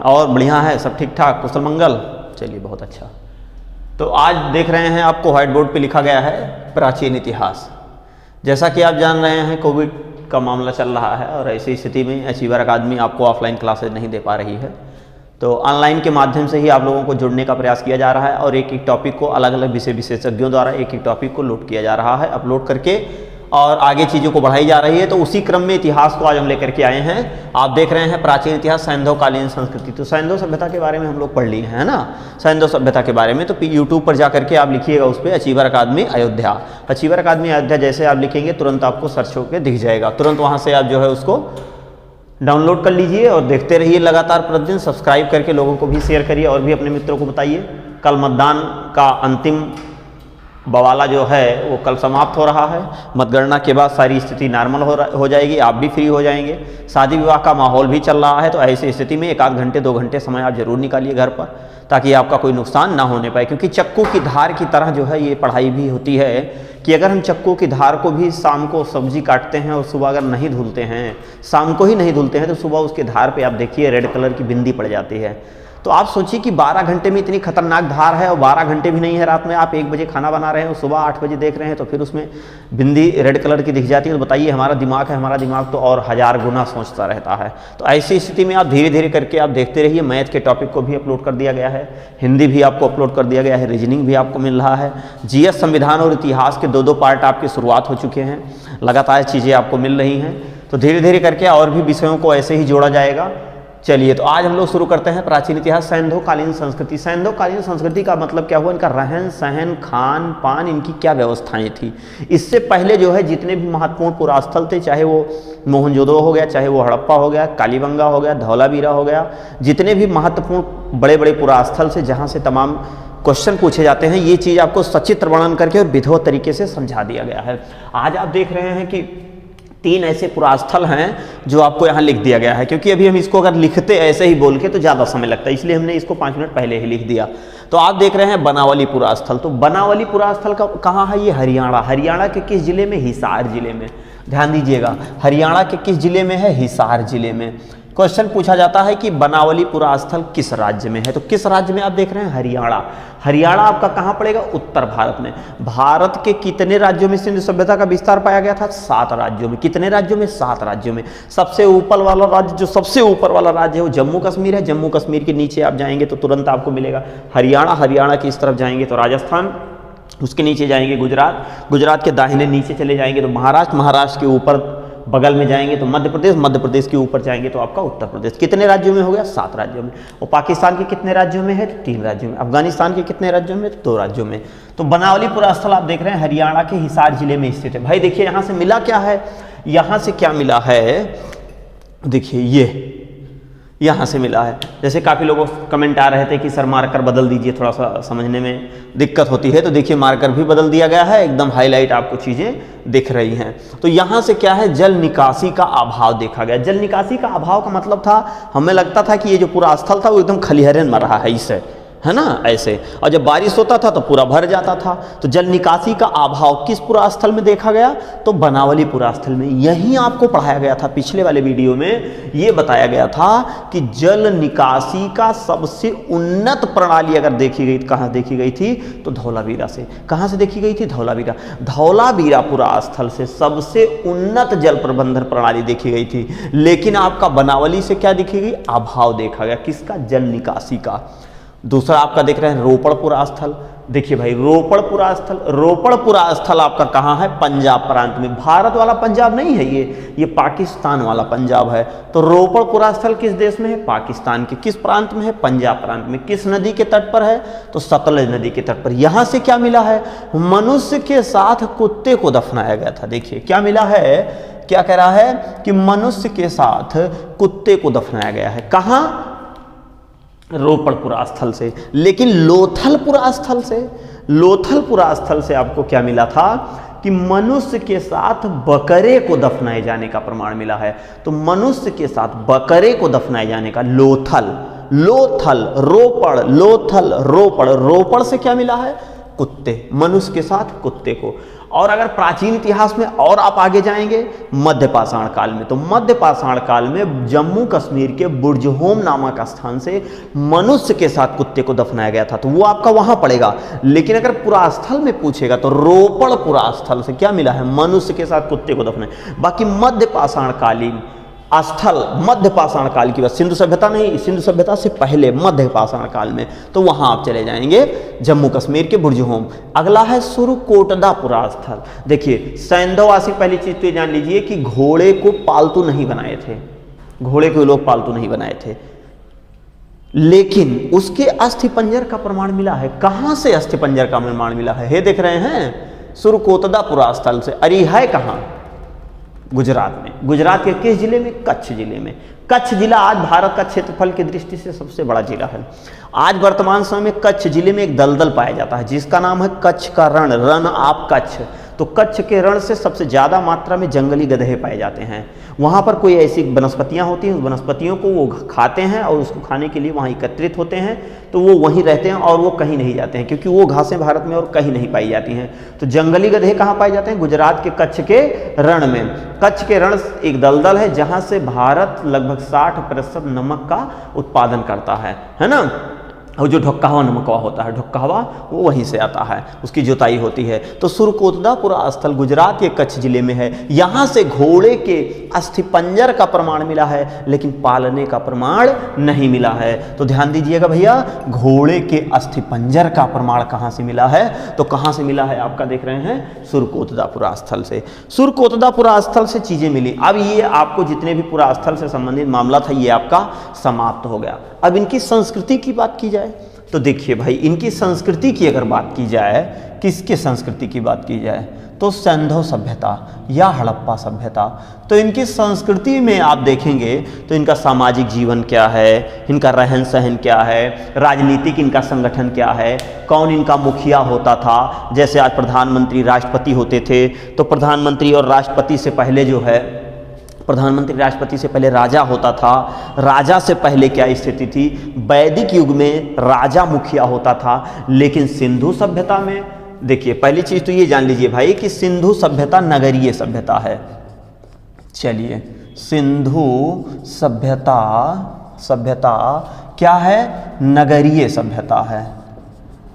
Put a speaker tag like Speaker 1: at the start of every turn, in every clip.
Speaker 1: और बढ़िया है, सब ठीक ठाक, कुशल मंगल। चलिए बहुत अच्छा। तो आज देख रहे हैं आपको व्हाइट बोर्ड पे लिखा गया है प्राचीन इतिहास। जैसा कि आप जान रहे हैं कोविड का मामला चल रहा है और ऐसी स्थिति में अचीवर अकादमी आपको ऑफलाइन क्लासेज नहीं दे पा रही है, तो ऑनलाइन के माध्यम से ही आप लोगों को जुड़ने का प्रयास किया जा रहा है और एक एक टॉपिक को अलग अलग विषय विशेषज्ञों द्वारा एक एक टॉपिक को लोड किया जा रहा है, अपलोड करके और आगे चीज़ों को बढ़ाई जा रही है। तो उसी क्रम में इतिहास को आज हम लेकर के आए हैं। आप देख रहे हैं प्राचीन इतिहास, सैंधवकालीन संस्कृति। तो सैंधव सभ्यता के बारे में हम लोग पढ़ लिए हैं, है ना, सैंधव सभ्यता के बारे में। तो यूट्यूब पर जा करके आप लिखिएगा उस पर अचीवर अकादमी अयोध्या। अचीवर अकादमी अयोध्या जैसे आप लिखेंगे तुरंत आपको सर्च होकर दिख जाएगा। तुरंत वहाँ से आप जो है उसको डाउनलोड कर लीजिए और देखते रहिए लगातार प्रतिदिन। सब्सक्राइब करके लोगों को भी शेयर करिए और भी अपने मित्रों को बताइए। कल मतदान का अंतिम बवाला जो है वो कल समाप्त हो रहा है। मतगणना के बाद सारी स्थिति नॉर्मल हो जाएगी, आप भी फ्री हो जाएंगे। शादी विवाह का माहौल भी चल रहा है, तो ऐसी स्थिति में 1 आध घंटे 2 घंटे समय आप जरूर निकालिए घर पर, ताकि आपका कोई नुकसान ना होने पाए। क्योंकि चक्कू की धार की तरह जो है ये पढ़ाई भी होती है कि अगर हम चक्कू की धार को भी शाम को सब्जी काटते हैं और सुबह अगर नहीं धुलते हैं, शाम को ही नहीं धुलते हैं, तो सुबह उसके धार पे आप देखिए रेड कलर की बिंदी पड़ जाती है। तो आप सोचिए कि 12 घंटे में इतनी खतरनाक धार है और 12 घंटे भी नहीं है रात में, आप 1 बजे खाना बना रहे हैं और सुबह 8 बजे देख रहे हैं तो फिर उसमें बिंदी रेड कलर की दिख जाती है। तो बताइए हमारा दिमाग है, हमारा दिमाग तो और 1000 गुना सोचता रहता है। तो ऐसी स्थिति में आप धीरे धीरे करके आप देखते रहिए। मैथ के टॉपिक को भी अपलोड कर दिया गया है, हिंदी भी आपको अपलोड कर दिया गया है, रीजनिंग भी आपको मिल रहा है। जीएस, संविधान और इतिहास के 2-2 पार्ट आपकी शुरुआत हो चुके हैं, लगातार चीज़ें आपको मिल रही हैं। तो धीरे धीरे करके और भी विषयों को ऐसे ही जोड़ा जाएगा। चलिए तो आज हम लोग शुरू करते हैं प्राचीन इतिहास, सैंधवकालीन संस्कृति। सैंधवकालीन संस्कृति का मतलब क्या हुआ, इनका रहन सहन, खान पान, इनकी क्या व्यवस्थाएं थी। इससे पहले जो है जितने भी महत्वपूर्ण पुरास्थल थे, चाहे वो मोहनजोदड़ो हो गया, चाहे वो हड़प्पा हो गया, कालीबंगा हो गया, धौलावीरा हो गया, जितने भी महत्वपूर्ण बड़े बड़े पुरास्थल से जहाँ से तमाम क्वेश्चन पूछे जाते हैं, ये चीज़ आपको सचित्र वर्णन करके और विधिवत तरीके से समझा दिया गया है। आज आप देख रहे हैं कि 3 ऐसे पुरास्थल हैं जो आपको यहाँ लिख दिया गया है, क्योंकि अभी हम इसको अगर लिखते ऐसे ही बोल के तो ज़्यादा समय लगता है, इसलिए हमने इसको 5 मिनट पहले ही लिख दिया। तो आप देख रहे हैं बनावली पुरास्थल। तो बनावली पुरास्थल का कहाँ है, ये हरियाणा। हरियाणा के किस जिले में, हिसार जिले में। ध्यान दीजिएगा, हरियाणा के किस जिले में है, हिसार जिले में। क्वेश्चन पूछा जाता है कि बनावली पुरास्थल किस राज्य में है, तो किस राज्य में आप देख रहे हैं, हरियाणा। हरियाणा आपका कहाँ पड़ेगा, उत्तर भारत में। भारत के कितने राज्यों में सिंधु सभ्यता का विस्तार पाया गया था, 7 राज्यों में। कितने राज्यों में, 7 राज्यों में। सबसे ऊपर वाला राज्य, जो सबसे ऊपर वाला राज्य है वो जम्मू कश्मीर है। जम्मू कश्मीर के नीचे आप जाएंगे तो तुरंत आपको मिलेगा हरियाणा। हरियाणा की इस तरफ जाएंगे तो राजस्थान, उसके नीचे जाएंगे गुजरात, गुजरात के दाहिने नीचे चले जाएंगे तो महाराष्ट्र, महाराष्ट्र के ऊपर बगल में जाएंगे तो मध्य प्रदेश, मध्य प्रदेश के ऊपर जाएंगे तो आपका उत्तर प्रदेश। कितने राज्यों में हो गया, 7 राज्यों में। और पाकिस्तान के कितने राज्यों में है, तो 3 राज्यों में। अफगानिस्तान के कितने राज्यों में, तो 2 राज्यों में। तो बनावली पुरास्थल आप देख रहे हैं हरियाणा के हिसार जिले में स्थित है। भाई देखिए यहाँ से मिला क्या है, यहाँ से क्या मिला है, देखिए ये यहाँ से मिला है। जैसे काफ़ी लोगों कमेंट आ रहे थे कि सर मार्कर बदल दीजिए, थोड़ा सा समझने में दिक्कत होती है। तो देखिए मार्कर भी बदल दिया गया है, एकदम हाईलाइट आपको चीज़ें दिख रही हैं। तो यहाँ से क्या है, जल निकासी का अभाव देखा गया। जल निकासी का अभाव का मतलब था, हमें लगता था कि ये जो पूरा स्थल था वो एकदम खलिहरन में रहा है, इससे, है ना, ऐसे। और जब बारिश होता था तो पूरा भर जाता था। तो जल निकासी का अभाव किस पुरास्थल में देखा गया, तो बनावली पुरास्थल में। यहीं आपको पढ़ाया गया था, पिछले वाले वीडियो में ये बताया गया था कि जल निकासी का सबसे उन्नत प्रणाली अगर देखी गई, कहाँ देखी गई थी, तो धौलावीरा से। कहाँ से देखी गई थी, धौलावीरा। धौलावीरा पुरास्थल से सबसे उन्नत जल प्रबंधन प्रणाली देखी गई थी। लेकिन आपका बनावली से क्या देखी गई, अभाव देखा गया, किसका, जल निकासी का। दूसरा आपका देख रहे हैं रोपड़ पुरास्थल। देखिए भाई रोपड़ पुरास्थल, रोपड़ पुरास्थल आपका कहाँ है, पंजाब प्रांत में। भारत वाला पंजाब नहीं है ये पाकिस्तान वाला पंजाब है। तो रोपड़ पुरास्थल किस देश में है, पाकिस्तान के किस प्रांत में है, पंजाब प्रांत में। किस नदी के तट पर है, तो सतलज नदी के तट पर। यहाँ से क्या मिला है, मनुष्य के साथ कुत्ते को दफनाया गया था। देखिए क्या मिला है, क्या कह रहा है कि मनुष्य के साथ कुत्ते को दफनाया गया है। कहाँ, रोपड़ पुरास्थल से। लेकिन लोथल पुरास्थल से, लोथल पुरास्थल से आपको क्या मिला था कि मनुष्य के साथ बकरे को दफनाए जाने का प्रमाण मिला है। तो मनुष्य के साथ बकरे को दफनाए जाने का, लोथल, लोथल, रोपड़, लोथल, रोपड़। रोपड़ से क्या मिला है, कुत्ते, मनुष्य के साथ कुत्ते को। और अगर प्राचीन इतिहास में और आप आगे जाएंगे मध्य पाषाण काल में, तो मध्य पाषाण काल में जम्मू कश्मीर के बुर्जहोम नामक स्थान से मनुष्य के साथ कुत्ते को दफनाया गया था, तो वो आपका वहां पड़ेगा। लेकिन अगर पुरास्थल में पूछेगा तो रोपड़ पुरास्थल से क्या मिला है, मनुष्य के साथ कुत्ते को दफनाया। बाकी मध्य पाषाण कालीन स्थल, मध्य पाषाण काल की बात, सिंधु सभ्यता नहीं, सिंधु सभ्यता से पहले मध्य पाषाण काल में, तो वहां आप चले जाएंगे जम्मू कश्मीर के बुर्जहोम। अगला है सुरकोटदा पुरास्थल। देखिए सैंधववासी, पहली चीज तो ये जान लीजिए कि घोड़े को पालतू नहीं बनाए थे, घोड़े को लोग पालतू नहीं बनाए थे, लेकिन उसके अस्थिपंजर का प्रमाण मिला है। कहां से अस्थिपंजर का प्रमाण मिला है, ये देख रहे हैं सुरकोटदा पुरास्थल से। अरे है कहां, गुजरात में। गुजरात के किस जिले में, कच्छ जिले में। कच्छ जिला आज भारत का क्षेत्रफल की दृष्टि से सबसे बड़ा जिला है। आज वर्तमान समय में कच्छ जिले में एक दलदल पाया जाता है जिसका नाम है कच्छ का रण, रन ऑफ कच्छ। तो कच्छ के रण से सबसे ज़्यादा मात्रा में जंगली गधे पाए जाते हैं। वहाँ पर कोई ऐसी वनस्पतियाँ होती हैं, उस वनस्पतियों को वो खाते हैं और उसको खाने के लिए वहाँ एकत्रित होते हैं, तो वो वहीं रहते हैं और वो कहीं नहीं जाते हैं, क्योंकि वो घासें भारत में और कहीं नहीं पाई जाती हैं। तो जंगली गधे कहाँ पाए जाते हैं, गुजरात के कच्छ के रण में। कच्छ के रण एक दलदल है जहाँ से भारत लगभग 60% नमक का उत्पादन करता है ना। और जो ढुक्कावा नमकवा होता है, ढुक्कावा वो वहीं से आता है, उसकी जुताई होती है। तो सुरकोटदा पुरास्थल गुजरात के कच्छ जिले में है। यहाँ से घोड़े के अस्थिपंजर का प्रमाण मिला है, लेकिन पालने का प्रमाण नहीं मिला है। तो ध्यान दीजिएगा भैया, घोड़े के अस्थिपंजर का प्रमाण कहाँ से मिला है, तो कहाँ से मिला है आपका देख रहे हैं, सुरकोटदा पुरास्थल से। सुरकोटदा पुरास्थल से चीजें मिली। अब ये आपको जितने भी पुरास्थल से संबंधित मामला था ये आपका समाप्त हो गया। अब इनकी संस्कृति की बात की जाए तो देखिए भाई, इनकी संस्कृति की अगर बात की जाए, किसके संस्कृति की बात की जाए, तो सिंधु सभ्यता या हड़प्पा सभ्यता। तो इनकी संस्कृति में आप देखेंगे तो इनका सामाजिक जीवन क्या है, इनका रहन सहन क्या है, राजनीतिक इनका संगठन क्या है, कौन इनका मुखिया होता था। जैसे आज प्रधानमंत्री राष्ट्रपति होते थे, तो प्रधानमंत्री और राष्ट्रपति से पहले जो है, प्रधानमंत्री राष्ट्रपति से पहले राजा होता था। राजा से पहले क्या स्थिति थी, वैदिक युग में राजा मुखिया होता था। लेकिन सिंधु सभ्यता में देखिए, पहली चीज तो ये जान लीजिए भाई कि सिंधु सभ्यता नगरीय सभ्यता है। चलिए, सिंधु सभ्यता क्या है, नगरीय सभ्यता है,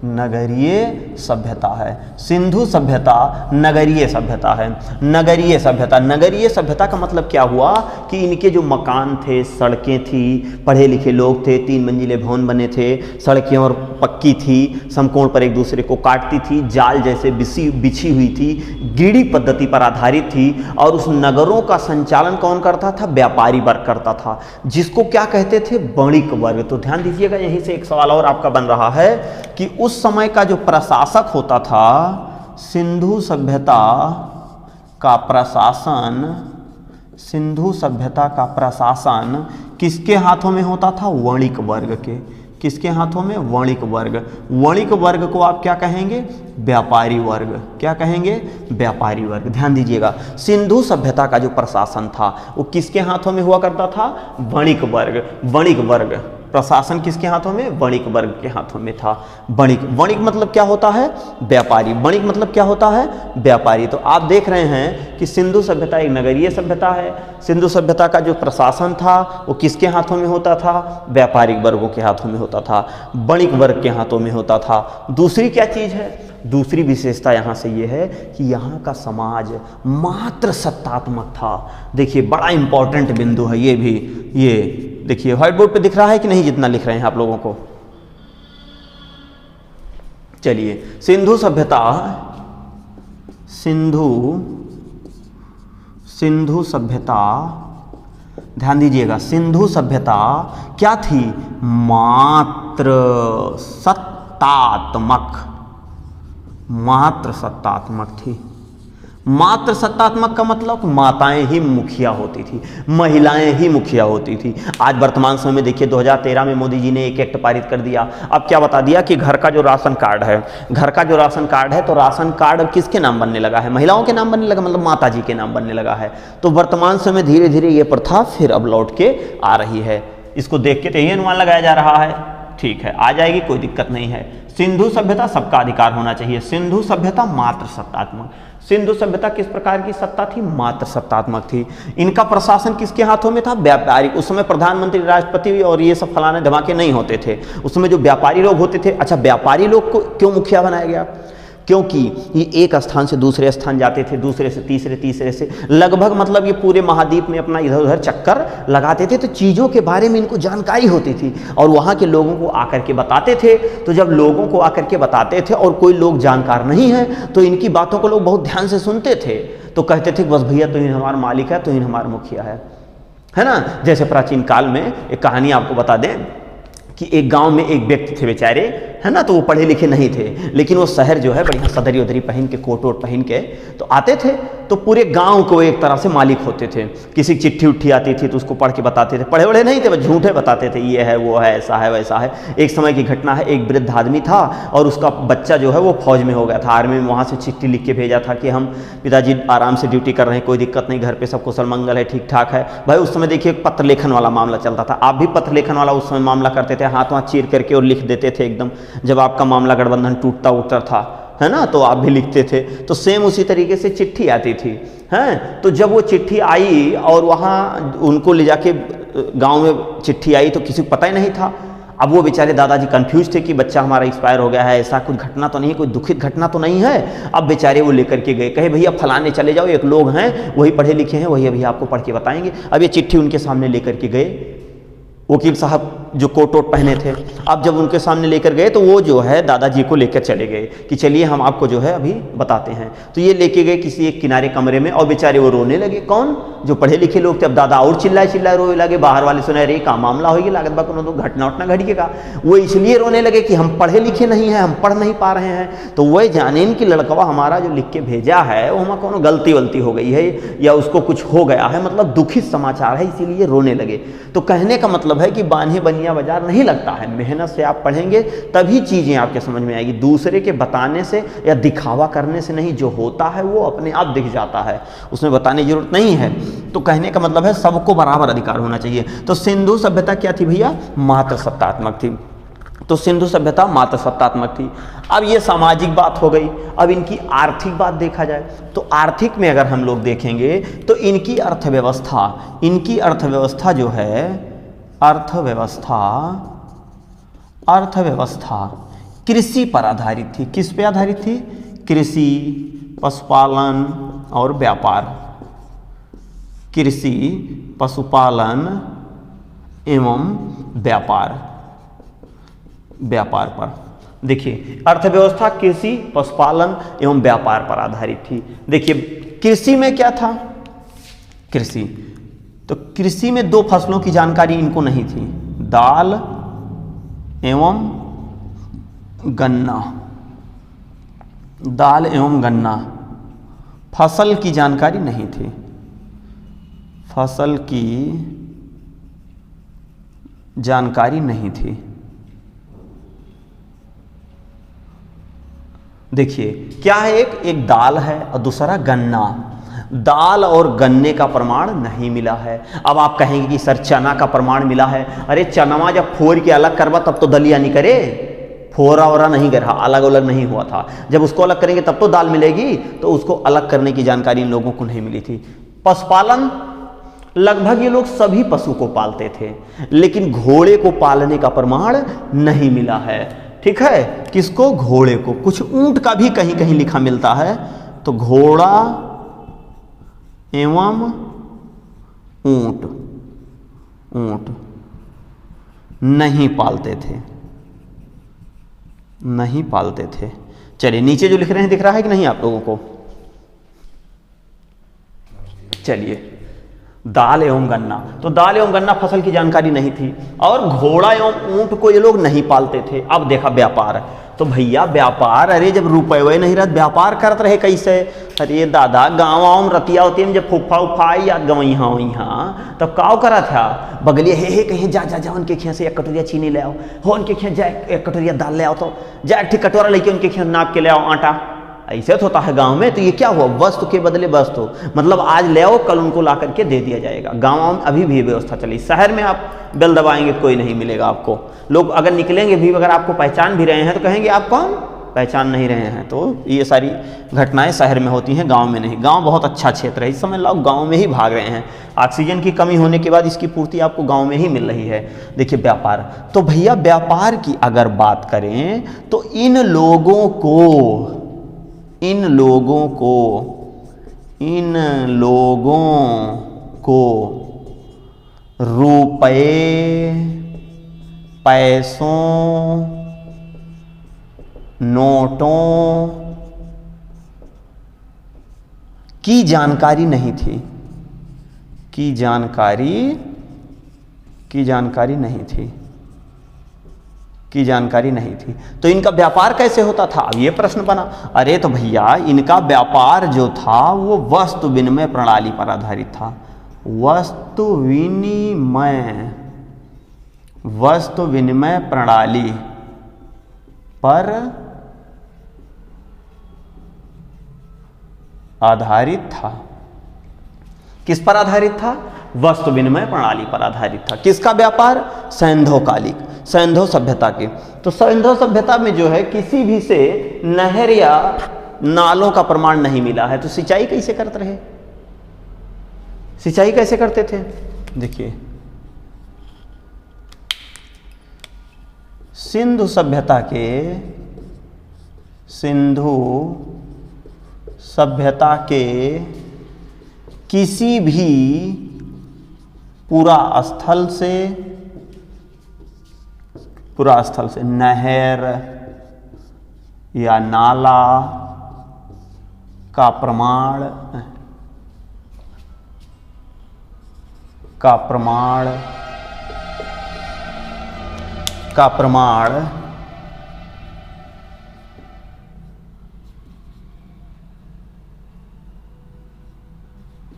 Speaker 1: नगरीय सभ्यता है। सिंधु सभ्यता नगरीय सभ्यता है। नगरीय सभ्यता का मतलब क्या हुआ कि इनके जो मकान थे, सड़कें थी, पढ़े लिखे लोग थे, 3 मंजिले भवन बने थे, सड़कें और पक्की थी, समकोण पर एक दूसरे को काटती थी, जाल जैसे बिछी हुई थी, गीढ़ी पद्धति पर आधारित थी। और उस नगरों का संचालन कौन करता था, व्यापारी वर्ग करता था, जिसको क्या कहते थे, वणिक वर्ग। तो ध्यान दीजिएगा, यहीं से एक सवाल और आपका बन रहा है कि उस समय का जो प्रशासक होता था, सिंधु सभ्यता का प्रशासन किसके हाथों में होता था, वणिक वर्ग के। किसके हाथों में, वणिक वर्ग। वणिक वर्ग को आप क्या कहेंगे, व्यापारी वर्ग। क्या कहेंगे, व्यापारी वर्ग। ध्यान दीजिएगा, सिंधु सभ्यता का जो प्रशासन था वो किसके हाथों में हुआ करता था, वणिक वर्ग। वणिक वर्ग प्रशासन किसके हाथों में, वणिक वर्ग के हाथों में था। वणिक मतलब क्या होता है, व्यापारी। वणिक मतलब क्या होता है, व्यापारी। तो आप देख रहे हैं कि सिंधु सभ्यता एक नगरीय सभ्यता है। सिंधु सभ्यता का जो प्रशासन था वो किसके हाथों में होता था, व्यापारिक वर्गों के हाथों में होता था, वणिक वर्ग के हाथों में होता था। दूसरी क्या चीज है, दूसरी विशेषता यहाँ से ये है कि यहाँ का समाज मात्र सत्तात्मक था। देखिए, बड़ा इंपॉर्टेंट बिंदु है ये भी। ये देखिए व्हाइट बोर्ड पे दिख रहा है कि नहीं, जितना लिख रहे हैं आप लोगों को। चलिए, सिंधु सभ्यता, सिंधु सभ्यता, ध्यान दीजिएगा, सिंधु सभ्यता क्या थी, मात्र सत्तात्मक थी। मात्र सत्तात्मक का मतलब माताएं ही मुखिया होती थी, महिलाएं ही मुखिया होती थी। आज वर्तमान समय में देखिए 2013 में मोदी जी ने एक एक्ट पारित कर दिया। अब क्या बता दिया कि घर का जो राशन कार्ड है, तो राशन कार्ड अब किसके नाम बनने लगा है, महिलाओं के नाम बनने लगा, मतलब माता जी के नाम बनने लगा है। तो वर्तमान समय धीरे धीरे ये प्रथा फिर अब लौट के आ रही है। इसको देख के तो यही अनुमान लगाया जा रहा है, ठीक है, आ जाएगी, कोई दिक्कत नहीं है। सिंधु सभ्यता सबका अधिकार होना चाहिए। सिंधु सभ्यता मात्र सत्तात्मक। सिंधु सभ्यता किस प्रकार की सत्ता थी? मात्र सत्तात्मक थी। इनका प्रशासन किसके हाथों में था? व्यापारिक। उस समय प्रधानमंत्री, राष्ट्रपति और ये सब फलाने धमाके नहीं होते थे। उस समय जो व्यापारी लोग होते थे। अच्छा, व्यापारी लोग को क्यों मुखिया बनाया गया? क्योंकि ये एक स्थान से दूसरे स्थान जाते थे, दूसरे से तीसरे, तीसरे से लगभग मतलब ये पूरे महाद्वीप में अपना इधर उधर चक्कर लगाते थे, तो चीज़ों के बारे में इनको जानकारी होती थी और वहाँ के लोगों को आकर के बताते थे। तो जब लोगों को आकर के बताते थे और कोई लोग जानकार नहीं है तो इनकी बातों को लोग बहुत ध्यान से सुनते थे, तो कहते थे बस भैया तो इन हमारा मालिक है, तो इन हमारा मुखिया है ना। जैसे प्राचीन काल में एक कहानी आपको बता दें कि एक गांव में एक व्यक्ति थे बेचारे, है ना, तो वो पढ़े लिखे नहीं थे, लेकिन वो शहर जो है बढ़िया सदरी उदरी पहन के, कोट वोट पहन के तो आते थे। तो पूरे गांव को एक तरह से मालिक होते थे। किसी की चिट्ठी उट्ठी आती थी तो उसको पढ़ के बताते थे। पढ़े वढ़े नहीं थे, बस झूठे बताते थे, ये है वो है, ऐसा है वैसा है। एक समय की घटना है, एक वृद्ध आदमी था और उसका बच्चा जो है वो फौज में हो गया था, आर्मी में। वहाँ से चिट्ठी लिख के भेजा था कि हम पिताजी आराम से ड्यूटी कर रहे हैं, कोई दिक्कत नहीं, घर पे सब कुशल मंगल है, ठीक ठाक है। भाई उस समय देखिए पत्र लेखन वाला मामला चलता था। आप भी पत्र लेखन वाला उस समय मामला करते थे, हाथ वहाँ चीर करके और लिख देते थे एकदम। जब आपका मामला गठबंधन टूटता उठता था, है ना, तो आप भी लिखते थे। तो सेम उसी तरीके से चिट्ठी आती थी, हैं। तो जब वो चिट्ठी आई और वहाँ उनको ले जाके गांव में चिट्ठी आई तो किसी को पता ही नहीं था। अब वो बेचारे दादाजी कंफ्यूज थे कि बच्चा हमारा एक्सपायर हो गया है, ऐसा कुछ घटना तो नहीं, कोई दुखित घटना तो नहीं है। अब बेचारे वो लेकर के गए, कहे भैया फलाने चले जाओ, एक लोग हैं वही पढ़े लिखे हैं, वही अभी आपको पढ़ के बताएंगे। अब ये चिट्ठी उनके सामने लेकर के गए, वकील साहब जो कोट वोट पहने थे। अब जब उनके सामने लेकर गए तो वो जो है दादाजी को लेकर चले गए कि चलिए हम आपको जो है अभी बताते हैं। तो ये लेके गए किसी एक किनारे कमरे में और बेचारे वो रोने लगे। कौन? जो पढ़े लिखे लोग थे। अब दादा और चिल्लाए रोने लगे। बाहर वाले सुने अरे का मामला होगी, लागत बा कोनो घटना उठना घटिएगा। वो इसलिए रोने लगे कि हम पढ़े लिखे नहीं हैं, हम पढ़ नहीं पा रहे हैं। तो वह जाने कि लड़कवा हमारा जो लिख के भेजा है वो हमारा कोनो गलती वलती हो गई है या उसको कुछ हो गया है, मतलब दुखित समाचार है, इसीलिए रोने लगे। तो कहने का मतलब है कि बान्हे बनिया बाजार नहीं लगता है। मेहनत से आप पढ़ेंगे तभी चीजें आपके समझ में आएगी। दूसरे के बताने से या दिखावा करने से नहीं, जो होता है वो अपने आप दिख जाता है, उसमें बताने की जरूरत नहीं है। तो कहने का मतलब है सबको बराबर अधिकार होना चाहिए। तो सिंधु सभ्यता क्या थी भैया? मात्र सत्तात्मक थी। तो सिंधु सभ्यता मात्र सत्तात्मक थी। अब ये सामाजिक बात हो गई। अब इनकी आर्थिक बात देखा जाए तो आर्थिक में अगर हम लोग देखेंगे तो इनकी अर्थव्यवस्था जो है, अर्थव्यवस्था कृषि पर आधारित थी। किस पे आधारित थी? कृषि, पशुपालन और व्यापार। कृषि, पशुपालन एवं व्यापार पर। देखिए अर्थव्यवस्था कृषि, पशुपालन एवं व्यापार पर आधारित थी। देखिए कृषि में क्या था? कृषि, तो कृषि में दो फसलों की जानकारी इनको नहीं थी, दाल एवं गन्ना। दाल एवं गन्ना, फसल की जानकारी नहीं थी। फसल की जानकारी नहीं थी। देखिए क्या है, एक दाल है और दूसरा गन्ना। दाल और गन्ने का प्रमाण नहीं मिला है। अब आप कहेंगे कि सर चना का प्रमाण मिला है। अरे चना जब फोड़ के अलग करवा तब तो दलिया नहीं करे, फोरा वोरा नहीं करा, अलग अलग नहीं हुआ था। जब उसको अलग करेंगे तब तो दाल मिलेगी। तो उसको अलग करने की जानकारी इन लोगों को नहीं मिली थी। पशुपालन, लगभग ये लोग सभी पशु को पालते थे, लेकिन घोड़े को पालने का प्रमाण नहीं मिला है। ठीक है, किसको? घोड़े को। कुछ ऊंट का भी कहीं कहीं लिखा मिलता है। तो घोड़ा एवं ऊंट नहीं पालते थे। चलिए नीचे जो लिख रहे हैं दिख रहा है कि नहीं आप लोगों को? चलिए दाल एवं गन्ना, तो दाल एवं गन्ना फसल की जानकारी नहीं थी और घोड़ा एवं ऊंट को ये लोग नहीं पालते थे। अब देखा व्यापार, तो भैया व्यापार, अरे जब रुपये नहीं रहते व्यापार करत रहे कैसे? अरे दादा गाँव रतिया होती में जब फूफा उफा आई याद गवई हाँ तब काव करा था, बगलिए हे कहीं जा उनके खेत से एक कटोरिया चीनी ले आओ, हो उनके खेत जाए एक कटोरिया दाल ले आओ, तो जा एक ठीक कटोरा लेके उनके खेत नाप के ले आओ आटा। ऐसे तो होता है गांव में। तो ये क्या हुआ? वस्तु के बदले वस्तु, मतलब आज ले आओ कल उनको ला करके दे दिया जाएगा। गाँव में अभी भी व्यवस्था चली। शहर में आप बेल दबाएंगे कोई नहीं मिलेगा आपको। लोग अगर निकलेंगे भी, अगर आपको पहचान भी रहे हैं तो कहेंगे आप कौन? पहचान नहीं रहे हैं। तो ये सारी घटनाएं शहर में होती हैं, गांव में नहीं। गांव बहुत अच्छा क्षेत्र है, इस समय लोग गांव में ही भाग रहे हैं। ऑक्सीजन की कमी होने के बाद इसकी पूर्ति आपको गांव में ही मिल रही है। देखिए व्यापार, तो भैया व्यापार की अगर बात करें तो इन लोगों को रुपए, पैसों, नोटों की जानकारी नहीं थी, जानकारी नहीं थी। तो इनका व्यापार कैसे होता था? अब ये प्रश्न बना। अरे तो भैया इनका व्यापार जो था वो वस्तु विनिमय प्रणाली पर आधारित था। वस्तु विनिमय प्रणाली पर आधारित था। किस पर आधारित था? वस्तु विनिमय प्रणाली पर आधारित था। किसका व्यापार? सैंधव सभ्यता के। तो सैंधव सभ्यता में जो है किसी भी से नहर या नालों का प्रमाण नहीं मिला है। तो सिंचाई कैसे करते रहे? सिंचाई कैसे करते थे? देखिए सिंधु सभ्यता के किसी भी पूरा स्थल से नहर या नाला का प्रमाण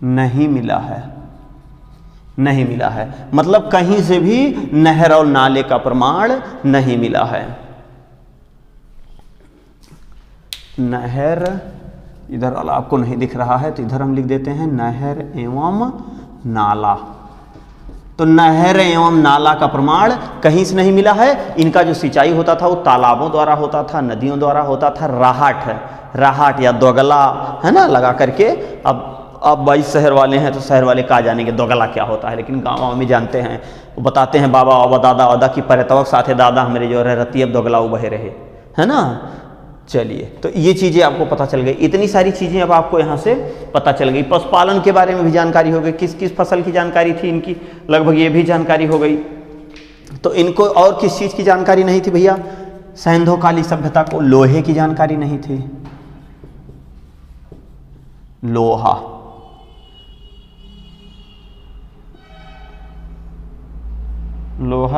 Speaker 1: नहीं मिला है। मतलब कहीं से भी नहर और नाले का प्रमाण नहीं मिला है। नहर इधर वाला आपको नहीं दिख रहा है तो इधर हम लिख देते हैं नहर एवं नाला। तो नहर एवं नाला का प्रमाण कहीं से नहीं मिला है। इनका जो सिंचाई होता था वो तालाबों द्वारा होता था, नदियों द्वारा होता था। राहट या दोगला है ना लगा करके। अब भाई शहर वाले हैं तो शहर वाले कहा जानेंगे दोगला क्या होता है, लेकिन गाँव में जानते हैं। वो बताते हैं बाबा बाबा दादा वादा की परतवक साथे दादा हमारे जो रती अब दोगला बहे रहे, है ना। चलिए तो ये चीज़ें आपको पता चल गई। इतनी सारी चीज़ें अब आपको यहाँ से पता चल गई। पशुपालन के बारे में भी जानकारी हो गई, किस किस फसल की जानकारी थी इनकी, लगभग ये भी जानकारी हो गई। तो इनको और किस चीज़ की जानकारी नहीं थी भैया? सैंधवकालीन सभ्यता को लोहे की जानकारी नहीं थी। लोहा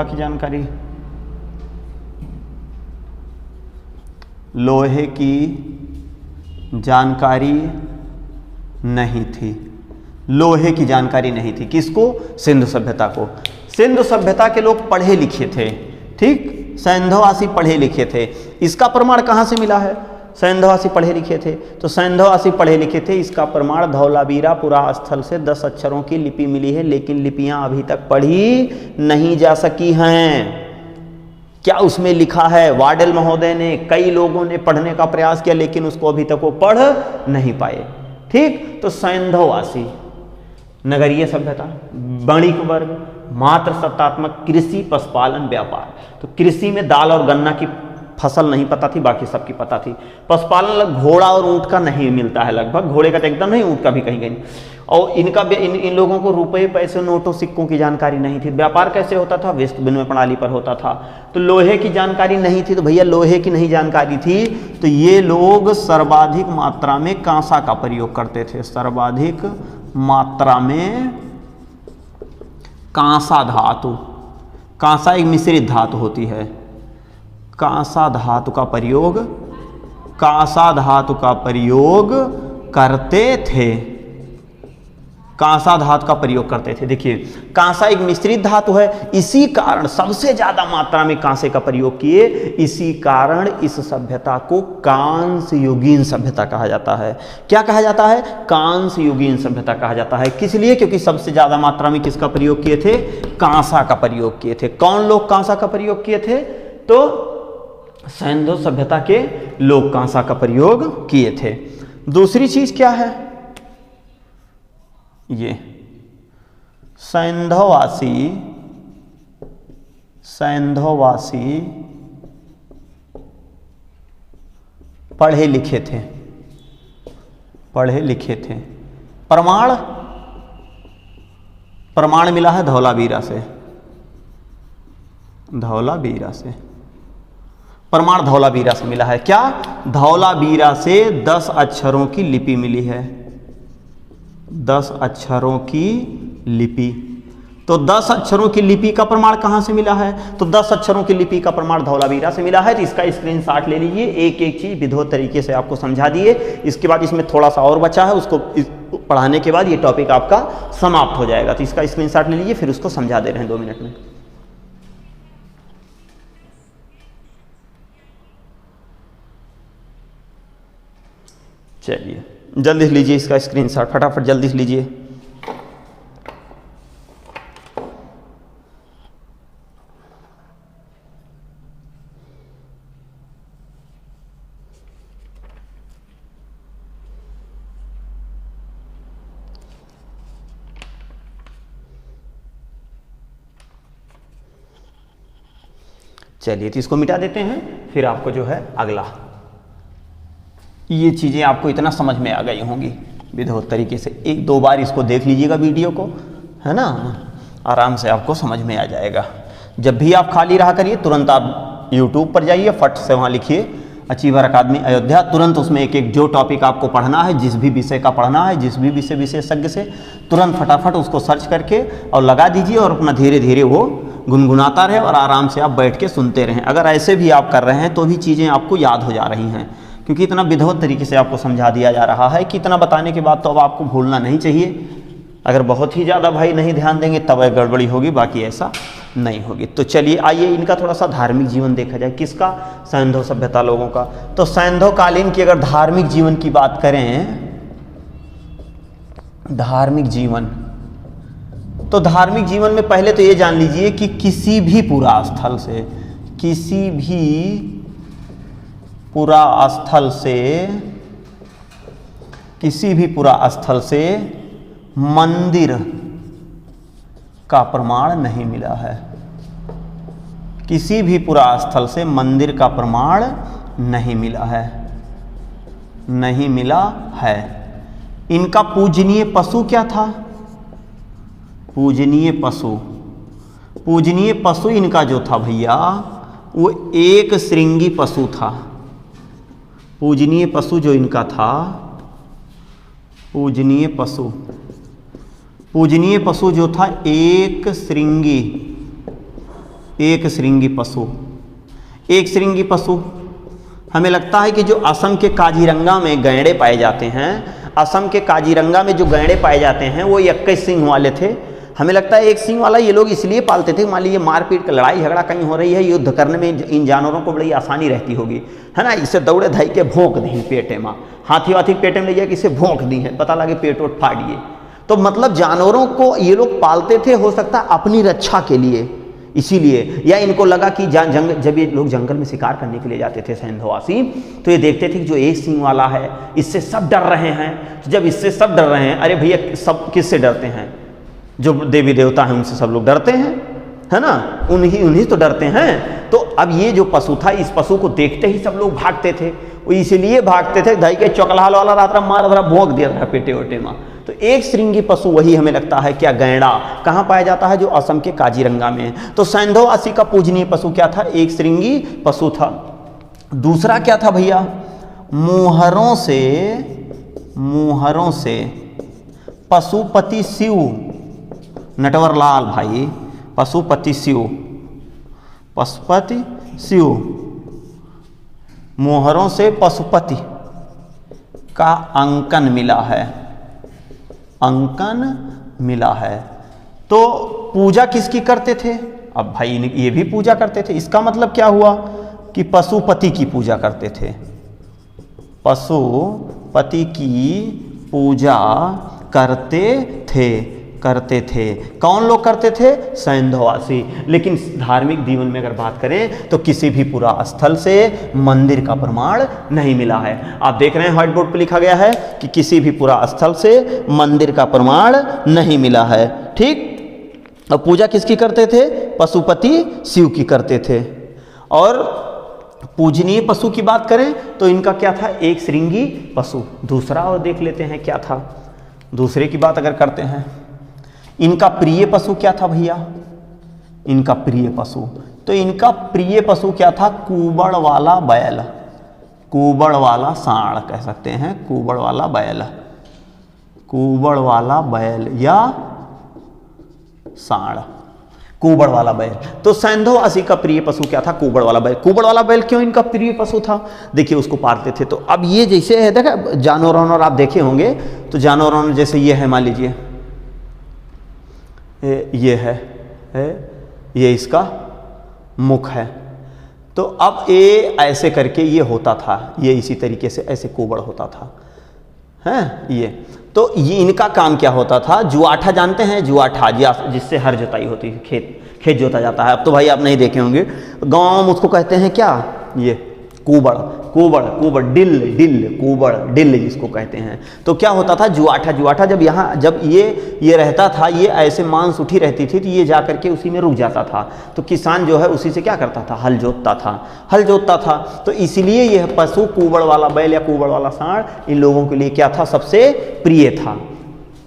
Speaker 1: की जानकारी, लोहे की जानकारी नहीं थी। लोहे की जानकारी नहीं थी किसको? सिंधु सभ्यता को। सिंधु सभ्यता के लोग पढ़े लिखे थे, ठीक। सैंधववासी पढ़े लिखे थे। इसका प्रमाण कहाँ से मिला है? सैंधववासी पढ़े लिखे थे। तो सैंधववासी पढ़े लिखे थे, इसका प्रमाण धौलावीरा पुरा स्थल से 10 अक्षरों की लिपि मिली है, लेकिन लिपियां अभी तक पढ़ी नहीं जा सकी हैं। क्या उसमें लिखा है? वाडेल महोदय ने, कई लोगों ने पढ़ने का प्रयास किया लेकिन उसको अभी तक वो पढ़ नहीं पाए, ठीक। तो सैंधववासी, नगरीय सभ्यता, वणिक वर्ग, मात्र सत्तात्मक, कृषि, पशुपालन, व्यापार। तो कृषि में दाल और गन्ना की फसल नहीं पता थी, बाकी सबकी पता थी। पशुपालन घोड़ा और ऊंट का नहीं मिलता है, लगभग घोड़े का तो एकदम नहीं, ऊंट का भी कहीं कहीं। और इनका इन लोगों को रुपए, पैसे, नोटों, सिक्कों की जानकारी नहीं थी। व्यापार कैसे होता था? वस्तु विनिमय प्रणाली पर होता था। तो लोहे की जानकारी नहीं थी। तो भैया लोहे की नहीं जानकारी थी तो ये लोग सर्वाधिक मात्रा में कांसा का प्रयोग करते थे। सर्वाधिक मात्रा में कांसा धातु, कांसा एक मिश्रित धातु होती है। कांसा धातु का प्रयोग करते थे। कांसा धातु का प्रयोग करते थे। देखिए कांसा एक मिश्रित धातु है, इसी कारण सबसे ज्यादा मात्रा में कांसे का प्रयोग किए। इसी कारण इस सभ्यता को कांस्य युगीन सभ्यता कहा जाता है। क्या कहा जाता है? कांस्य युगीन सभ्यता कहा जाता है। किस लिए? क्योंकि सबसे ज्यादा मात्रा में किसका प्रयोग किए थे? कांसा का प्रयोग किए थे। कौन लोग कांसा का प्रयोग किए थे? तो सैंधव सभ्यता के लोग कांसा का प्रयोग किए थे। दूसरी चीज क्या है, ये सैंधववासी पढ़े लिखे थे। प्रमाण मिला है धौलावीरा से। प्रमाण धौलावीरा से मिला है। क्या? धौलावीरा से 10 अक्षरों की लिपि मिली है। 10 अक्षरों की लिपि। तो 10 अक्षरों की लिपि का प्रमाण कहां से मिला है? तो 10 अक्षरों की लिपि का प्रमाण धौलावीरा से मिला है। तो इसका स्क्रीनशॉट ले लीजिए। एक एक चीज विधिवत तरीके से आपको समझा दिए। इसके बाद इसमें थोड़ा सा और बचा है, उसको पढ़ाने के बाद ये टॉपिक आपका समाप्त हो जाएगा। तो इसका स्क्रीनशॉट ले लीजिए, फिर उसको समझा दे रहे हैं 2 मिनट में। चलिए जल्दी से लीजिए इसका स्क्रीनशॉट, फटाफट जल्दी से लीजिए। चलिए तो इसको मिटा देते हैं, फिर आपको जो है अगला, ये चीज़ें आपको इतना समझ में आ गई होंगी विधिवत तरीके से। 1-2 बार इसको देख लीजिएगा वीडियो को, है ना, आराम से आपको समझ में आ जाएगा। जब भी आप खाली रहा करिए, तुरंत आप YouTube पर जाइए, फट से वहाँ लिखिए अचीवर अकादमी अयोध्या। तुरंत उसमें एक एक जो टॉपिक आपको पढ़ना है, जिस भी विषय का पढ़ना है, जिस भी विषय विशेषज्ञ से, तुरंत फटाफट उसको सर्च करके और लगा दीजिए और अपना धीरे धीरे वो गुनगुनाता रहे और आराम से आप बैठ के सुनते रहें। अगर ऐसे भी आप कर रहे हैं तो भी चीज़ें आपको याद हो जा रही हैं, क्योंकि इतना विधिवत तरीके से आपको समझा दिया जा रहा है कि इतना बताने के बाद तो अब आपको भूलना नहीं चाहिए। अगर बहुत ही ज़्यादा भाई नहीं ध्यान देंगे तब गड़बड़ी होगी, बाकी ऐसा नहीं होगी। तो चलिए आइए इनका थोड़ा सा धार्मिक जीवन देखा जाए। किसका? सैंधव सभ्यता लोगों का। तो सैंधव कालीन की अगर धार्मिक जीवन की बात करें, धार्मिक जीवन, तो धार्मिक जीवन में पहले तो ये जान लीजिए कि किसी भी पुरा स्थल से मंदिर का प्रमाण नहीं मिला है। किसी भी पुरा स्थल से मंदिर का प्रमाण नहीं मिला है। इनका पूजनीय पशु क्या था? पूजनीय पशु इनका जो था भैया, वो एक श्रृंगी पशु था। पूजनीय पशु जो इनका था, पूजनीय पशु जो था एक श्रृंगी पशु। हमें लगता है कि जो असम के काजीरंगा में गैंडे पाए जाते हैं, असम के काजीरंगा में जो गैंडे पाए जाते हैं वो 21 सींग वाले थे। हमें लगता है एक सींग वाला ये लोग इसलिए पालते थे, मान लीजिए मारपीट का लड़ाई झगड़ा कहीं हो रही है, युद्ध करने में इन जानवरों को बड़ी आसानी रहती होगी, है ना। इसे दौड़े धाई के भोंक दी पेटे में, हाथी वाथी पेटे में ले जाके इसे भोंक दी है, पता लगे पेट वोट फाड़िए। तो मतलब जानवरों को ये लोग पालते थे, हो सकता है अपनी रक्षा के लिए, इसीलिए, या इनको लगा कि जब ये लोग जंगल में शिकार करने के लिए जाते थे सैंधववासी, तो ये देखते थे कि जो एक सींग वाला है इससे सब डर रहे हैं। तो जब इससे सब डर रहे हैं, अरे भैया सब किससे डरते हैं? जो देवी देवता हैं उनसे सब लोग डरते हैं, है ना, उन्हीं तो डरते हैं। तो अब ये जो पशु था, इस पशु को देखते ही सब लोग भागते थे। वो इसलिए भागते थे, धाई के चौकलाल वाला रात मार भरा भोंक दिया था पेटे वोटे में। तो एक श्रृंगी पशु वही हमें लगता है क्या, गैंडा। कहाँ पाया जाता है? जो असम के काजीरंगा में। तो सैंधववासी का पूजनीय पशु क्या था? एक श्रृंगी पशु था। दूसरा क्या था भैया? मुहरों से पशुपति शिव, नटवरलाल भाई, पशुपति शिव, मोहरों से पशुपति का अंकन मिला है। तो पूजा किसकी करते थे? अब भाई ये भी पूजा करते थे। इसका मतलब क्या हुआ कि पशुपति की पूजा करते थे, पशुपति की पूजा करते करते थे। कौन लोग करते थे? सैंधववासी। लेकिन धार्मिक जीवन में अगर बात करें तो किसी भी पुरा स्थल से मंदिर का प्रमाण नहीं मिला है। आप देख रहे हैं व्हाइट बोर्ड पर लिखा गया है कि किसी भी पुरा स्थल से मंदिर का प्रमाण नहीं मिला है। ठीक। अब पूजा किसकी करते थे? पशुपति शिव की करते थे। और पूजनीय पशु की बात करें तो इनका क्या था? एक श्रृंगी पशु। दूसरा और देख लेते हैं क्या था। दूसरे की बात अगर करते हैं, इनका प्रिय पशु क्या था भैया? इनका प्रिय पशु, तो इनका प्रिय पशु क्या था? कुबड़ वाला बैल, कुबड़ वाला सांड कह सकते हैं, कुबड़ वाला बैल, कुबड़ वाला बैल या सांड, कुबड़ वाला बैल। तो सैंधववासी का प्रिय पशु क्या था? कुबड़ वाला बैल। कुबड़ वाला बैल क्यों इनका प्रिय पशु था? देखिए उसको पालते थे। तो अब ये जैसे है, देखा जानवर आप देखे होंगे, तो जानवर जैसे ये है, मान लीजिए ये है, ये इसका मुख है। तो अब ये ऐसे करके ये होता था, ये इसी तरीके से ऐसे कुबड़ होता था, है ये। तो ये इनका काम क्या होता था? जुआठा जानते हैं? जुआठा जिससे हर जोताई होती है, खेत जोता जाता है। अब तो भाई आप नहीं देखे होंगे, गांव में उसको कहते हैं क्या? ये कुबड़, कुबड़, कुबड़, डिल, डिल, कुबड़, डिल जिसको कहते हैं। तो क्या होता था? जुआठा जब यहाँ जब ये रहता था, ये ऐसे मांस उठी रहती थी, तो ये जा करके उसी में रुक जाता था। तो किसान जो है उसी से क्या करता था? हल जोतता था, हल जोतता था। तो इसीलिए यह पशु कुबड़ वाला बैल या कुबड़ वाला सांड इन लोगों के लिए क्या था? सबसे प्रिय था।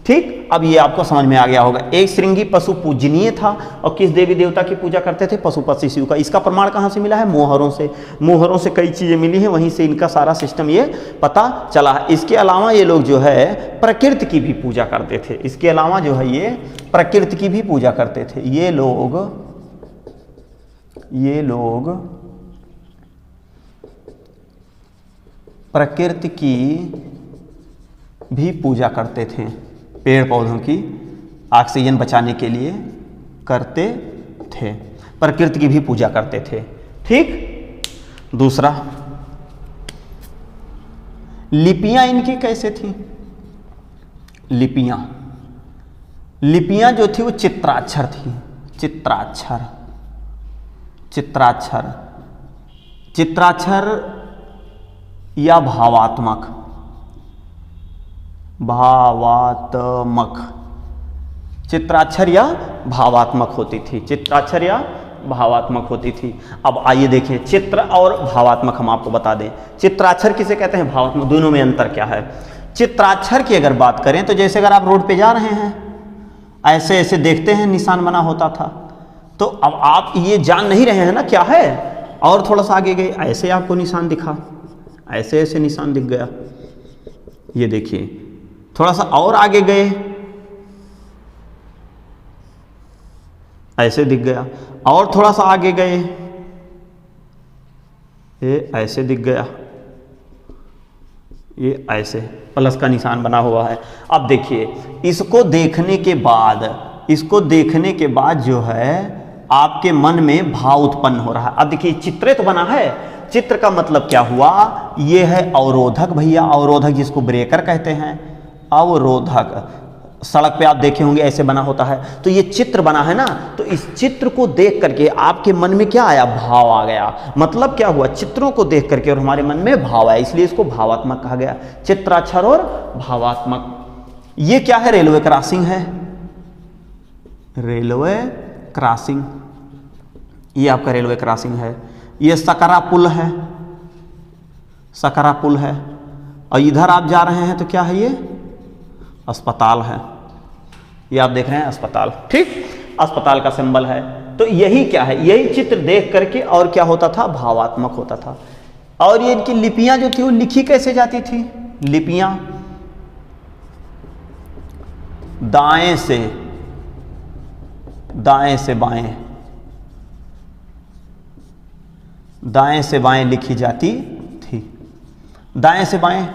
Speaker 1: ठीक। अब ये आपको समझ में आ गया होगा। एक श्रृंगी पशु पूजनीय था। और किस देवी देवता की पूजा करते थे? पशुपति शिव का। इसका प्रमाण कहाँ से मिला है? मोहरों से। मोहरों से कई चीज़ें मिली हैं, वहीं से इनका सारा सिस्टम ये पता चला है। इसके अलावा ये लोग जो है प्रकृति की भी पूजा करते थे। इसके अलावा जो है ये प्रकृति की भी पूजा करते थे। ये लोग प्रकृति की भी पूजा करते थे। पेड़ पौधों की ऑक्सीजन बचाने के लिए करते थे, प्रकृति की भी पूजा करते थे। ठीक। दूसरा, लिपियां इनकी कैसे थी? लिपियां जो थी वो चित्राक्षर थी। चित्राक्षर या भावात्मक चित्राक्षर या भावात्मक होती थी। चित्राक्षर या भावात्मक होती थी। अब आइए देखें, चित्र और भावात्मक हम आपको बता दें। चित्राक्षर किसे कहते हैं? भावात्मक। दोनों में अंतर क्या है? चित्राक्षर की अगर बात करें तो जैसे अगर आप रोड पे जा रहे हैं, ऐसे ऐसे देखते हैं निशान बना होता था, तो अब आप ये जान नहीं रहे हैं ना क्या है, और थोड़ा सा आगे गए, ऐसे आपको निशान दिखा, ऐसे ऐसे निशान दिख गया। ये देखिए, थोड़ा सा और आगे गए, ऐसे दिख गया, और थोड़ा सा आगे गए, ये ऐसे दिख गया, ये ऐसे प्लस का निशान बना हुआ है। अब देखिए, इसको देखने के बाद जो है आपके मन में भाव उत्पन्न हो रहा है। अब देखिए, चित्रित बना है। चित्र का मतलब क्या हुआ? ये है अवरोधक भैया, अवरोधक जिसको ब्रेकर कहते हैं, अवरोधक। सड़क पे आप देखे होंगे ऐसे बना होता है। तो ये चित्र बना है ना, तो इस चित्र को देख करके आपके मन में क्या आया? भाव आ गया। मतलब क्या हुआ? चित्रों को देख करके और हमारे मन में भाव आया, इसलिए इसको भावात्मक कहा गया। चित्राक्षर और भावात्मक। ये क्या है? रेलवे क्रॉसिंग है, रेलवे क्रॉसिंग। ये आपका रेलवे क्रॉसिंग है। ये सकरा पुल है, सकरा पुल है। और इधर आप जा रहे हैं तो क्या है? ये अस्पताल है। ये आप देख रहे हैं अस्पताल। ठीक, अस्पताल का सिंबल है। तो यही क्या है? यही चित्र देख करके और क्या होता था? भावात्मक होता था। और ये इनकी लिपियां जो थी वो लिखी कैसे जाती थी? लिपियां दाएं से बाएं, दाएं से बाएं लिखी जाती थी। दाएं से बाएं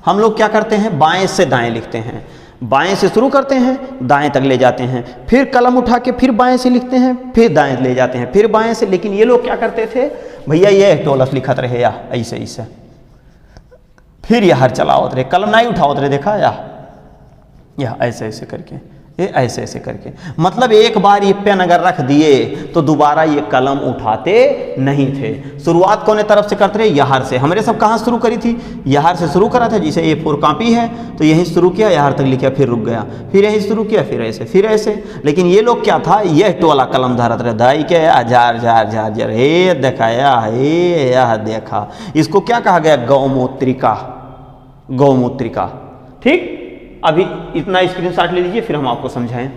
Speaker 1: हम लोग क्या करते हैं? बाएं से दाएं लिखते हैं। बाएं से शुरू करते हैं, दाएं तक ले जाते हैं, फिर कलम उठा के फिर बाएं से लिखते हैं, फिर दाएं ले जाते हैं, फिर बाएं से। लेकिन ये लोग क्या करते थे भैया? ये टोलस लिखत रहे या ऐसे ऐसे, फिर यह हर चलावत रहे, कलम नहीं उठावत रहे, देखा या ऐसे ऐसे करके ये ऐसे ऐसे करके, मतलब एक बार ये पेन अगर रख दिए तो दोबारा ये कलम उठाते नहीं थे। शुरुआत कौन तरफ से करते रहे? यहाँ से। हमारे सब कहाँ शुरू करी थी? यहाँ से शुरू करा था। जैसे ये 4 कॉपी है तो यहीं शुरू किया, यहाँ तक लिखा, फिर रुक गया, फिर यहीं शुरू किया, फिर ऐसे, फिर ऐसे। लेकिन ये लोग क्या था, यह वाला कलम धरत रहे, दाई के जार जार जार जार, हे देखा यह देखा। इसको क्या कहा गया? गौमूत्रिका। गौमूत्रिका। ठीक, अभी इतना स्क्रीनशॉट ले लीजिए, फिर हम आपको समझाएं।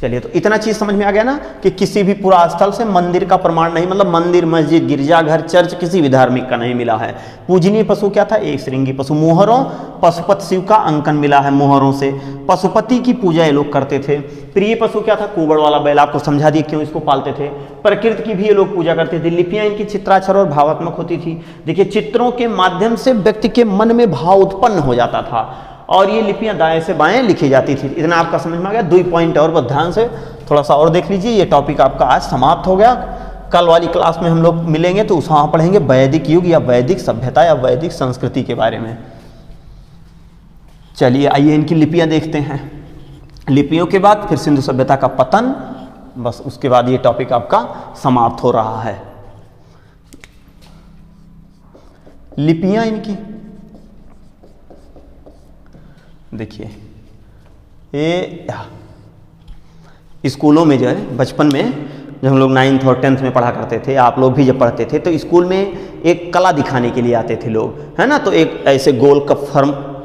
Speaker 1: चलिए, तो इतना चीज समझ में आ गया ना कि किसी भी पुरास्थल से मंदिर का प्रमाण नहीं, मतलब मंदिर, मस्जिद, गिरजाघर, चर्च किसी भी धार्मिक का नहीं मिला है। पूजनीय पशु क्या था? एक श्रृंगी पशु। मोहरों, पशुपति शिव का अंकन मिला है मोहरों से। पशुपति की पूजा ये लोग करते थे। प्रिय पशु क्या था? कुबड़ वाला बैल। आपको समझा दिए क्यों इसको पालते थे। प्रकृति की भी ये लोग पूजा करते थे। लिपियां इनकी चित्राक्षर और भावात्मक होती थी। देखिए, चित्रों के माध्यम से व्यक्ति के मन में भाव उत्पन्न हो जाता था और ये लिपियां दाएं से बाएं लिखी जाती थी। इतना आपका समझ में आ गया? 2 पॉइंट और बहुत ध्यान से थोड़ा सा और देख लीजिए। ये टॉपिक आपका आज समाप्त हो गया। कल वाली क्लास में हम लोग मिलेंगे तो वहाँ पढ़ेंगे वैदिक युग या वैदिक सभ्यता या वैदिक संस्कृति के बारे में। चलिए, आइए इनकी लिपियां देखते हैं। लिपियों के बाद फिर सिंधु सभ्यता का पतन, बस उसके बाद ये टॉपिक आपका समाप्त हो रहा है। लिपियां इनकी देखिए, ये स्कूलों में जो है बचपन में जब हम लोग 9th और 10th में पढ़ा करते थे, आप लोग भी जब पढ़ते थे, तो स्कूल में एक कला दिखाने के लिए आते थे लोग, है ना। तो एक ऐसे गोल का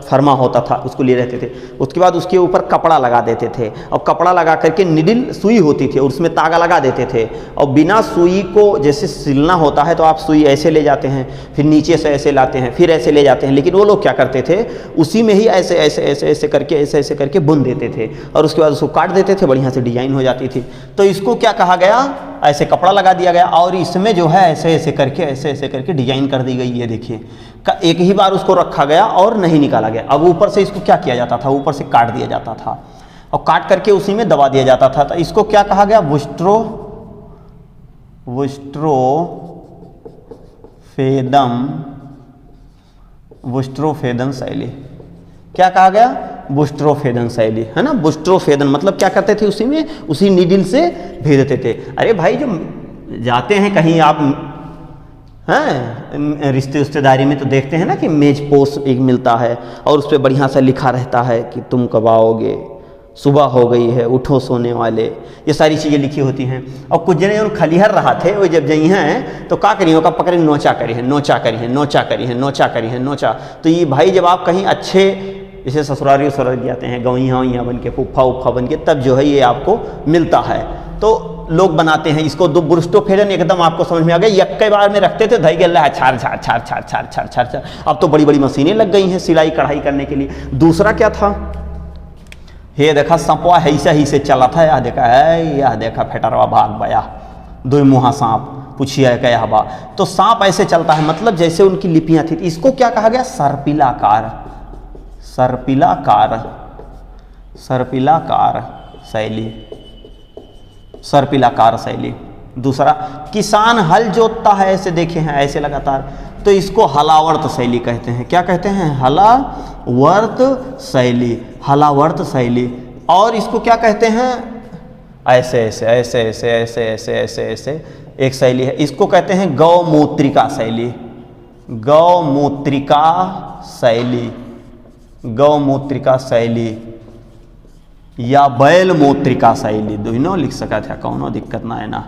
Speaker 1: फरमा होता था, उसको लिए रहते थे। उसके बाद उसके ऊपर कपड़ा लगा देते थे और कपड़ा लगा करके निडिल सुई होती थी और उसमें तागा लगा देते थे। और बिना सुई को जैसे सिलना होता है तो आप सुई ऐसे ले जाते हैं, फिर नीचे से ऐसे लाते हैं, फिर ऐसे ले जाते हैं। लेकिन वो लोग क्या करते थे, उसी में ही ऐसे ऐसे ऐसे ऐसे करके ऐसे ऐसे करके बुन देते थे और उसके बाद उसको काट देते थे, बढ़िया से डिजाइन हो जाती थी। तो इसको क्या कहा गया? ऐसे कपड़ा लगा दिया गया और इसमें जो है ऐसे ऐसे करके डिजाइन कर दी गई। ये देखिए, एक ही बार उसको रखा गया और नहीं निकाला गया। अब ऊपर से इसको क्या किया जाता था? ऊपर से काट दिया जाता था और काट करके उसी में दबा दिया जाता था। तो इसको क्या कहा गया? वुस्ट्रोफेदन शैली। क्या कहा गया? वुस्ट्रोफेदन शैली, है ना। वुस्ट्रोफेदन मतलब क्या करते थे? उसी में उसी नीडल से भेजते थे। अरे भाई, जो जाते हैं कहीं आप हैं रिश्तेदारी में तो देखते हैं ना कि मेज पोस्ट एक मिलता है और उस पर बढ़िया सा लिखा रहता है कि तुम कब आओगे, सुबह हो गई है, उठो सोने वाले, ये सारी चीज़ें लिखी होती हैं। और कुछ जने जो खलिहर रहा थे वो जब जई हैं तो का करिए का पकड़े नोचा करी है, नोचा करी है, नोचा करी है, नोचा करी है, नोचा। तो ये भाई जब आप कहीं अच्छे जैसे ससुरारी उसुरारी जाते हैं, गौइया बन के, पुप्फा उप्फा बन के, तब जो है ये आपको मिलता है। तो लोग बनाते हैं इसको। दो बुस्ट्रोफेदन एकदम आपको समझ में आ गया। यक्के बार में रखते थे, धई गल्ला छार छार छार छार छार छार छार छार। अब तो बड़ी बड़ी मशीनें लग गई हैं सिलाई कढ़ाई करने के लिए। दूसरा क्या था? हे देखा सांपवा ऐसा ही से चला था, यह देखा फेटरवा भाग बया, 2 मुहा सांप, पूछिए क्या बा। तो सांप ऐसे चलता है, मतलब जैसे उनकी लिपियां थी। इसको क्या कहा गया? सर्पिलाकार। सर्पिलाकार, सर्पिलाकार शैली, सर्पिलाकार शैली। दूसरा, किसान हल जोतता है, ऐसे देखे हैं ऐसे लगातार, तो इसको हलावर्त शैली कहते हैं। क्या कहते हैं? हलावर्त शैली, हलावर्त शैली। और इसको क्या कहते हैं? ऐसे ऐसे ऐसे ऐसे ऐसे ऐसे ऐसे ऐसे एक शैली है, इसको कहते हैं गौमूत्रिका शैली। गौमूत्रिका शैली, गौमूत्रिका शैली या बैल मूत्रिका शैली, दोनों लिख सका था, कौनो दिक्कत ना है ना।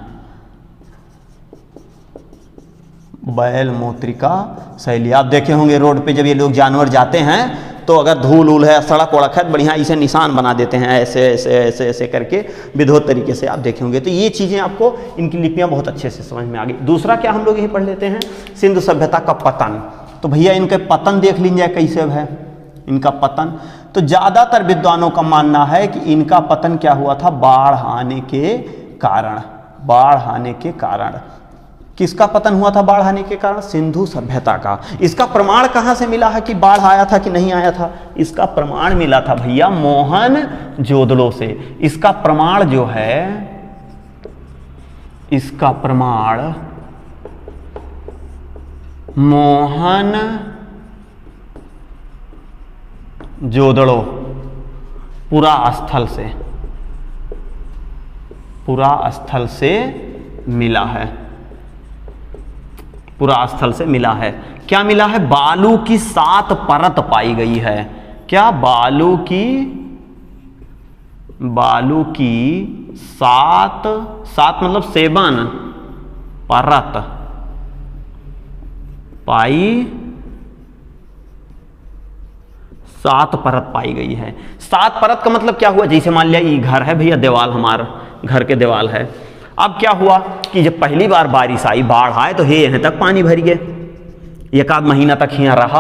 Speaker 1: बैल मूत्रिका शैली। आप देखे होंगे रोड पे जब ये लोग जानवर जाते हैं तो अगर धूल उल है, सड़क वड़क है, बढ़िया इसे निशान बना देते हैं ऐसे ऐसे ऐसे ऐसे करके, विधोत तरीके से आप देखे होंगे। तो ये चीज़ें आपको इनकी लिपियां बहुत अच्छे से समझ में आ गई। दूसरा क्या हम लोग यही पढ़ लेते हैं? सिंधु सभ्यता का पतन। तो भैया इनके पतन देख लीजिए कैसे है इनका पतन। तो ज़्यादातर विद्वानों का मानना है कि इनका पतन क्या हुआ था? बाढ़ आने के कारण। बाढ़ आने के कारण। किसका पतन हुआ था बाढ़ आने के कारण? सिंधु सभ्यता का। इसका प्रमाण कहाँ से मिला है कि बाढ़ आया था कि नहीं आया था? इसका प्रमाण मिला था भैया मोहन जोदड़ो से। इसका प्रमाण जो है, इसका प्रमाण मोहन जोदड़ो पुरा स्थल से मिला है, पुरा स्थल से मिला है। क्या मिला है? बालू की 7 परत पाई गई है। क्या? बालू की 7 मतलब 7 परत पाई 7 परत पाई गई है। 7 परत का मतलब क्या हुआ? जैसे मान लिया ये घर है भैया, दीवार हमारा घर के दीवार है। अब क्या हुआ कि जब पहली बार बारिश आई, बाढ़ आए, तो हे यहाँ तक पानी भर गए, एक आध महीना तक यहाँ रहा।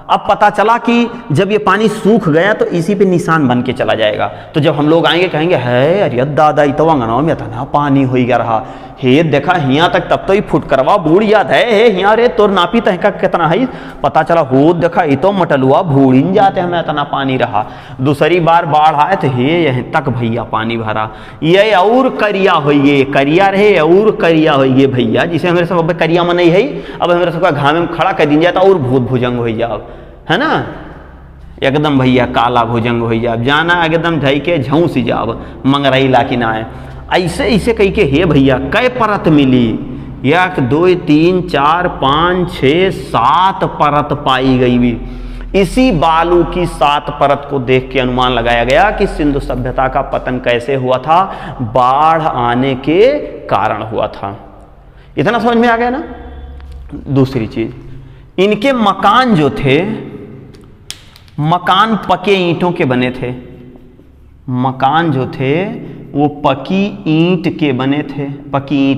Speaker 1: अब पता चला कि जब ये पानी सूख गया तो इसी पे निशान बन के चला जाएगा। तो जब हम लोग आएंगे कहेंगे है अरे दादा ये तो अंगनाव में था पानी हो गया रहा, हे देखा यहाँ तक, तब तो ये फुट करवा बूढ़ याद है, हे यहाँ रे तोर नापी तहका कितना है, पता चला हो देखा ये तो मटलुआ बूढ़ जाते हमें इतना पानी रहा। दूसरी बार बाढ़ आए तो हे यहाँ तक भैया पानी भरा, ये और करिया होइए, करिया रहे और करिया होइए भैया, जिसे हमारे सब करिया में नहीं है, अब हमारे सबका घामे में खड़ा कर दी जाता और भूत भुजंग हो जाओ, है ना, एकदम भैया काला भुजंग हो जाब, जाना एकदम ढई के झौंसी जाब, मंगरई ला कि ना ऐसे ऐसे कही के हे भैया कै परत मिली? 1 2 3 4 5 6 7 परत पाई गई भी। इसी बालू की 7 परत को देख के अनुमान लगाया गया कि सिंधु सभ्यता का पतन कैसे हुआ था? बाढ़ आने के कारण हुआ था। इतना समझ में आ गया ना? दूसरी चीज, इनके मकान जो थे, मकान पके ईंटों के बने थे, मकान जो थे वो पकी ईंट के बने थे, पकी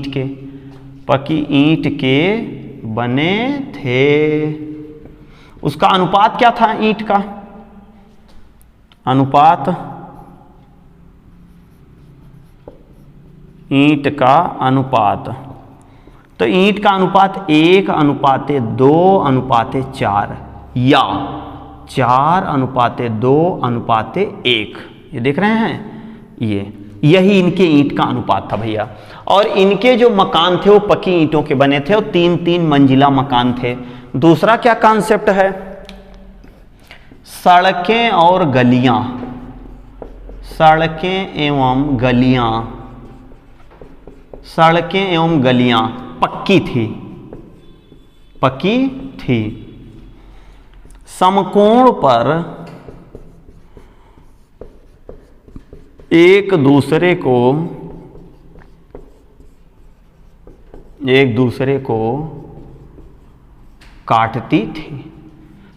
Speaker 1: ईंट के बने थे। उसका अनुपात क्या था? ईंट का अनुपात, ईंट का अनुपात, तो ईंट का अनुपात 1:2:4 या 4:2:1। ये देख रहे हैं, यही इनके ईंट का अनुपात था भैया। और इनके जो मकान थे वो पक्की ईंटों के बने थे और 3-3 मंजिला मकान थे। दूसरा क्या कॉन्सेप्ट है? सड़कें और गलियां, सड़कें एवं गलियां पक्की थी। समकोण पर एक दूसरे को काटती थी,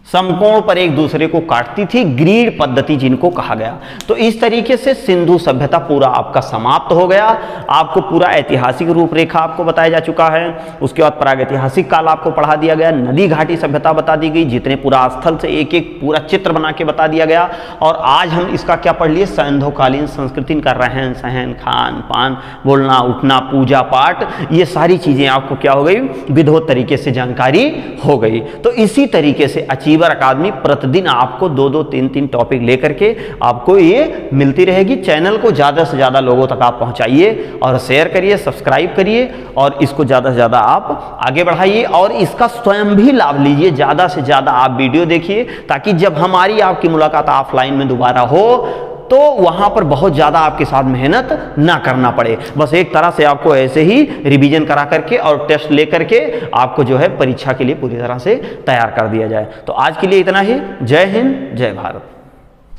Speaker 1: समकोण पर एक दूसरे को काटती थी, ग्रीड पद्धति जिनको कहा गया। तो इस तरीके से सिंधु सभ्यता पूरा आपका समाप्त हो गया। आपको पूरा ऐतिहासिक रूपरेखा आपको बताया जा चुका है। उसके बाद प्रागैतिहासिक काल आपको पढ़ा दिया गया, नदी घाटी सभ्यता बता दी गई, जितने पूरा स्थल से एक एक पूरा चित्र बना के बता दिया गया। और आज हम इसका क्या पढ़ लिए? सैंधवकालीन संस्कृति का रहन सहन, खान पान, बोलना उठना, पूजा पाठ, ये सारी चीजें आपको क्या हो गई? विधिवत तरीके से जानकारी हो गई। तो इसी तरीके से अचीवर अकादमी प्रतिदिन आपको 2-2, 3-3 टॉपिक लेकर के आपको ये मिलती रहेगी। चैनल को ज्यादा से ज्यादा लोगों तक आप पहुंचाइए और शेयर करिए, सब्सक्राइब करिए और इसको ज्यादा से ज्यादा आप आगे बढ़ाइए और इसका स्वयं भी लाभ लीजिए। ज्यादा से ज्यादा आप वीडियो देखिए ताकि जब हमारी आपकी मुलाकात ऑफलाइन में दोबारा हो तो वहां पर बहुत ज्यादा आपके साथ मेहनत ना करना पड़े। बस एक तरह से आपको ऐसे ही रिवीजन करा करके और टेस्ट लेकर के आपको जो है परीक्षा के लिए पूरी तरह से तैयार कर दिया जाए। तो आज के लिए इतना ही। जय हिंद, जय भारत।